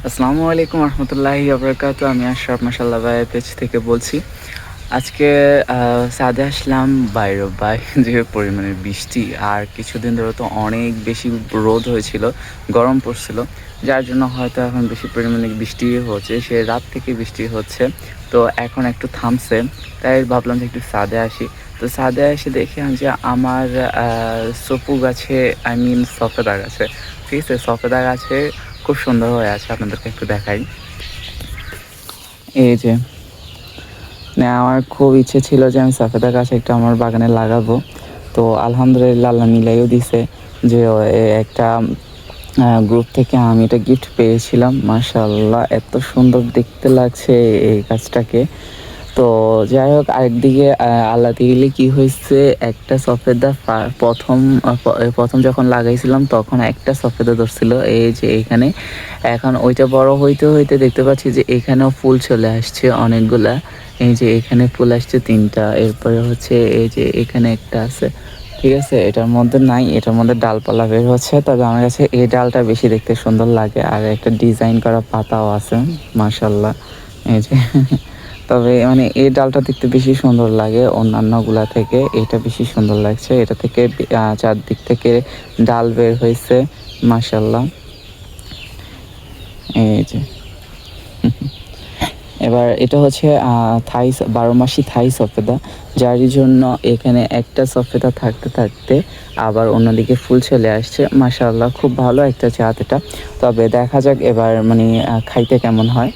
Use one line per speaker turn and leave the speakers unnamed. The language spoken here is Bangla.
আসসালামু আলাইকুম রহমতুল্লাহি আবরাকাতু। আমি আশরাফ মাশাআল্লাহ ভাই পেজ থেকে বলছি। আজকে ছাদে আসলাম, বাইরে যে পরিমাণের বৃষ্টি আর কিছুদিন ধরে তো অনেক বেশি রোদ হয়েছিল, গরম পড়ছিল, যার জন্য হয়তো এখন বেশি পরিমাণে বৃষ্টি হচ্ছে। সে রাত থেকে বৃষ্টি হচ্ছে, তো এখন একটু থামছে, তাই ভাবলাম যে একটু ছাদে আসি। তো ছাদে এসে দেখি যে আমার সপু গাছে, সফেদা গাছে, ঠিক আছে, সফেদা গাছে খুব সুন্দর হয়ে আছে। আপনাদেরকে একটু দেখাই। এই যে, না, আমার খুব ইচ্ছে ছিল যে আমি সফেদা গাছ একটা আমার বাগানে লাগাবো। তো আলহামদুলিল্লাহ আল্লাহ মিলাইও দিছে যে একটা গ্রুপ থেকে আমি এটা গিফট পেয়েছিলাম। মাশাআল্লাহ এত সুন্দর দেখতে লাগছে এই গাছটাকে। তো যাই হোক, আরেকদিকে আল্লাহ দিলে কি হয়েছে, একটা সফেদা প্রথম যখন লাগাইছিলাম তখন একটা সফেদা ধরছিল এই যে এইখানে। এখন ওইটা বড় হইতে হইতে দেখতে পাচ্ছি যে এখানেও ফুল চলে আসছে অনেকগুলা। এই যে এখানে ফুল আসছে 3টা, এরপরে হচ্ছে এই যে এখানে একটা আছে, ঠিক আছে। এটার মধ্যে নাই, এটার মধ্যে ডালপালা বের হচ্ছে, তবে আমার কাছে এই ডালটা বেশি দেখতে সুন্দর লাগে। আর একটা ডিজাইন করা পাতাও আছে, মাশাআল্লাহ। এই যে তবে মানে এই ডালটা দেখতে বেশি সুন্দর লাগে অন্যান্যগুলা থেকে, এটা বেশি সুন্দর লাগছে। এটা থেকে চারদিক থেকে ডাল বের হয়েছে, মাশাআল্লাহ। এই যে এবার এটা হচ্ছে থাই 12 মাসি থাই সফেদা, যার জন্য এখানে একটা সফেদা থাকতে থাকতে আবার অন্যদিকে ফুল চলে আসছে। মাশাআল্লাহ খুব ভালো একটা জাত এটা। তবে দেখা যাক এবার মানে খাইতে কেমন হয়।